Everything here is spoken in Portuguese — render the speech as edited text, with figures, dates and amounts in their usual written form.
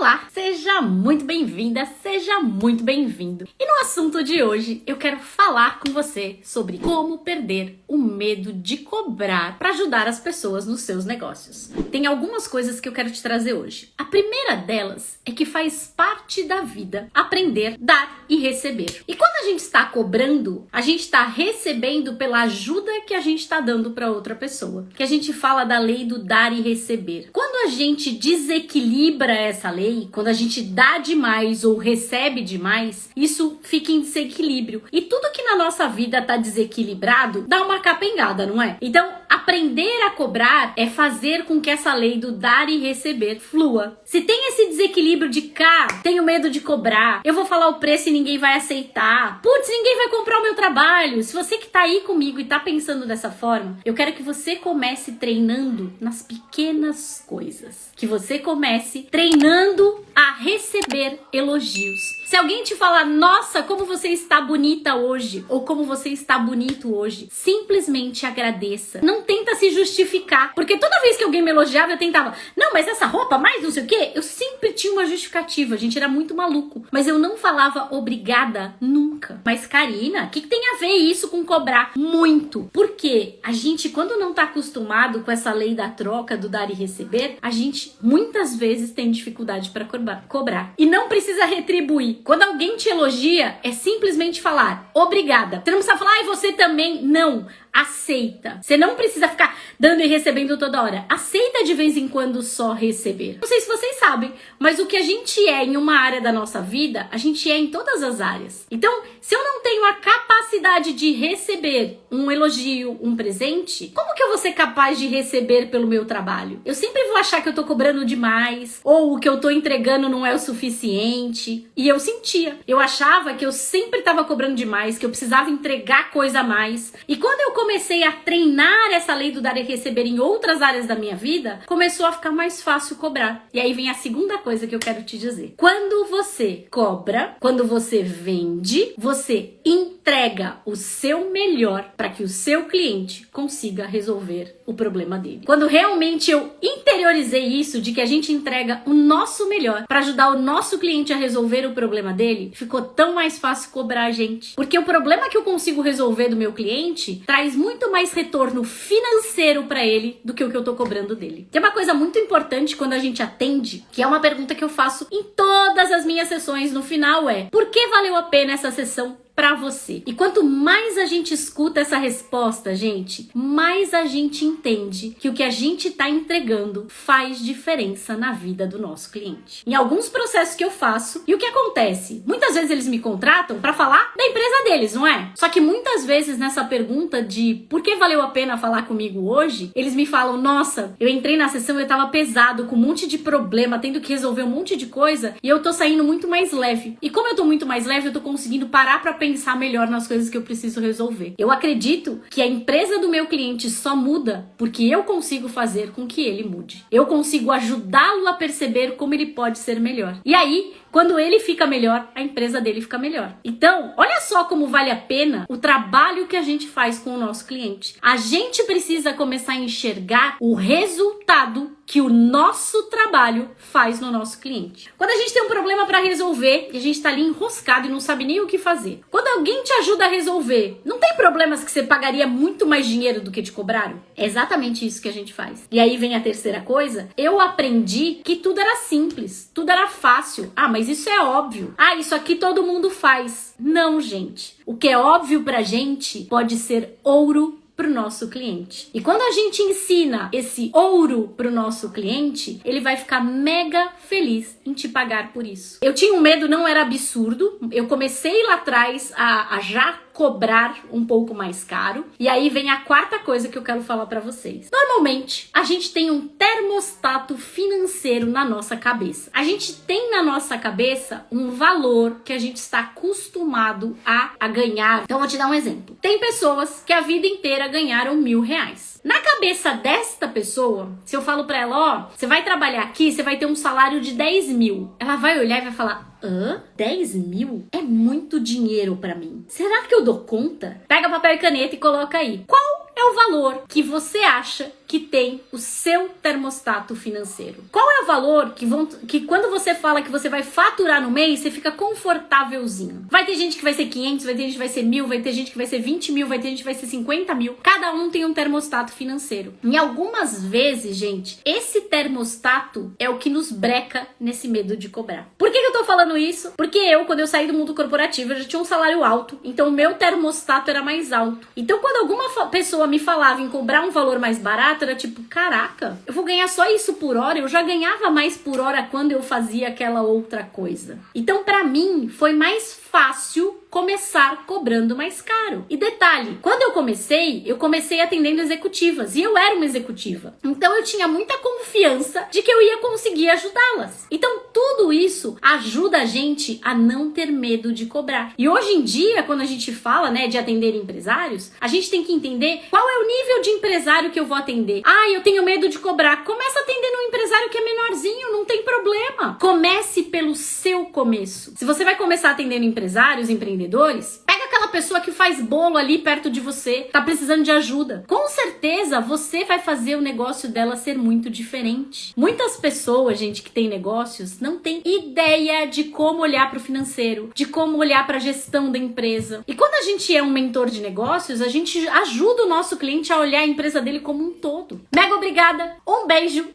Olá, seja muito bem-vinda, seja muito bem-vindo. E no assunto de hoje eu quero falar com você sobre como perder o medo de cobrar para ajudar as pessoas nos seus negócios. Tem algumas coisas que eu quero te trazer hoje. A primeira delas é que faz parte da vida aprender, dar e receber. E quando a gente está cobrando, a gente está recebendo pela ajuda que a gente está dando para outra pessoa. Que a gente fala da lei do dar e receber. Quando a gente desequilibra essa lei, quando a gente dá demais ou recebe demais, isso fica em desequilíbrio. E tudo que na nossa vida tá desequilibrado dá uma capengada, não é? Então, aprender a cobrar é fazer com que essa lei do dar e receber flua. Se tem esse desequilíbrio de cá, tenho medo de cobrar, eu vou falar o preço e ninguém vai aceitar, putz, ninguém vai comprar o meu trabalho. Se você que tá aí comigo e tá pensando dessa forma, eu quero que você comece treinando nas pequenas coisas. Que você comece treinando a receber elogios. Se alguém te falar, nossa, como você está bonita hoje, ou como você está bonito hoje, simplesmente agradeça. Não tenta se justificar, porque toda vez que alguém me elogiava, eu tentava, não, mas essa roupa, mais não sei o quê, eu sempre tinha uma justificativa, a gente era muito maluco, mas eu não falava obrigada nunca. Mas Karina, o que tem a ver isso com cobrar? Muito. Porque a gente, quando não tá acostumado com essa lei da troca, do dar e receber, a gente muitas vezes tem dificuldade para cobrar. E não precisa retribuir. Quando alguém te elogia, é simplesmente falar obrigada. Você não precisa falar, ai, você também. Não. Aceita. Você não precisa ficar dando e recebendo toda hora. Aceita de vez em quando só receber. Não sei se vocês sabem, mas o que a gente é em uma área da nossa vida, a gente é em todas as áreas. Então, se eu não tenho a capacidade de receber um elogio, um presente, como que eu vou ser capaz de receber pelo meu trabalho? Eu sempre vou achar que eu tô cobrando demais, ou o que eu tô entregando não é o suficiente. E eu sentia. Eu achava que eu sempre tava cobrando demais, que eu precisava entregar coisa a mais. E quando eu comecei a treinar essa lei do dar e receber em outras áreas da minha vida, começou a ficar mais fácil cobrar. E aí vem a segunda coisa que eu quero te dizer. Quando você cobra, quando você vende, você entrega o seu melhor para que o seu cliente consiga resolver o problema dele. Quando realmente eu interiorizei isso de que a gente entrega o nosso melhor para ajudar o nosso cliente a resolver o problema dele, ficou tão mais fácil cobrar a gente. Porque o problema que eu consigo resolver do meu cliente traz muito mais retorno financeiro para ele do que o que eu tô cobrando dele. Tem uma coisa muito importante quando a gente atende, que é uma pergunta que eu faço em todas as minhas sessões no final, é: por que valeu a pena essa sessão pra você? E quanto mais a gente escuta essa resposta, gente, mais a gente entende que o que a gente tá entregando faz diferença na vida do nosso cliente. Em alguns processos que eu faço, e o que acontece? Muitas vezes eles me contratam pra falar da empresa deles, não é? Só que muitas vezes nessa pergunta de por que valeu a pena falar comigo hoje, eles me falam, nossa, eu entrei na sessão e eu tava pesado, com um monte de problema, tendo que resolver um monte de coisa, e eu tô saindo muito mais leve. E como eu tô muito mais leve, eu tô conseguindo parar pra pensar melhor nas coisas que eu preciso resolver. Eu acredito que a empresa do meu cliente só muda porque eu consigo fazer com que ele mude. Eu consigo ajudá-lo a perceber como ele pode ser melhor. E aí, quando ele fica melhor, a empresa dele fica melhor. Então, olha só como vale a pena o trabalho que a gente faz com o nosso cliente. A gente precisa começar a enxergar o resultado que o nosso trabalho faz no nosso cliente. Quando a gente tem um problema para resolver e a gente tá ali enroscado e não sabe nem o que fazer. Quando alguém te ajuda a resolver, não tem problemas que você pagaria muito mais dinheiro do que te cobraram? É exatamente isso que a gente faz. E aí vem a terceira coisa. Eu aprendi que tudo era simples, tudo era fácil. Ah, mas isso é óbvio. Ah, isso aqui todo mundo faz. Não, gente. O que é óbvio pra gente pode ser ouro pro nosso cliente. E quando a gente ensina esse ouro pro nosso cliente, ele vai ficar mega feliz em te pagar por isso. Eu tinha um medo, não era absurdo. Eu comecei lá atrás a já cobrar um pouco mais caro. E aí vem a quarta coisa que eu quero falar pra vocês. Normalmente, a gente tem um termostato financeiro na nossa cabeça. A gente tem na nossa cabeça um valor que a gente está acostumado a ganhar. Então, eu vou te dar um exemplo. Tem pessoas que a vida inteira ganharam R$1.000. Na cabeça desta pessoa, se eu falo pra ela, ó, você vai trabalhar aqui, você vai ter um salário de 10 mil. Ela vai olhar e vai falar, 10 mil? É muito dinheiro pra mim. Será que eu dou conta? Pega papel e caneta e coloca aí. Qual é o valor que você acha que tem o seu termostato financeiro? Qual é o valor que quando você fala que você vai faturar no mês, você fica confortávelzinho? Vai ter gente que vai ser 500, vai ter gente que vai ser 1.000, vai ter gente que vai ser 20 mil, vai ter gente que vai ser 50 mil. Cada um tem um termostato financeiro. E algumas vezes, gente, esse termostato é o que nos breca nesse medo de cobrar. Por que eu tô falando isso? Porque quando eu saí do mundo corporativo, eu já tinha um salário alto, então o meu termostato era mais alto. Então, quando alguma pessoa me falava em cobrar um valor mais barato, era tipo, caraca, eu vou ganhar só isso por hora? Eu já ganhava mais por hora quando eu fazia aquela outra coisa. Então, pra mim, foi mais fácil começar cobrando mais caro. E detalhe, quando eu comecei atendendo executivas, e eu era uma executiva. Então eu tinha muita confiança de que eu ia conseguir ajudá-las. Então tudo isso ajuda a gente a não ter medo de cobrar. E hoje em dia, quando a gente fala, de atender empresários, a gente tem que entender qual é o nível de empresário que eu vou atender. Eu tenho medo de cobrar. Começa atendendo um empresário que é menorzinho, não tem problema. Comece pelo seu começo. Se você vai começar atendendo empresários, empreendedores, pega aquela pessoa que faz bolo ali perto de você, tá precisando de ajuda. Com certeza você vai fazer o negócio dela ser muito diferente. Muitas pessoas, gente, que tem negócios, não tem ideia de como olhar para o financeiro, de como olhar para a gestão da empresa. E quando a gente é um mentor de negócios, a gente ajuda o nosso cliente a olhar a empresa dele como um todo. Mega obrigada, um beijo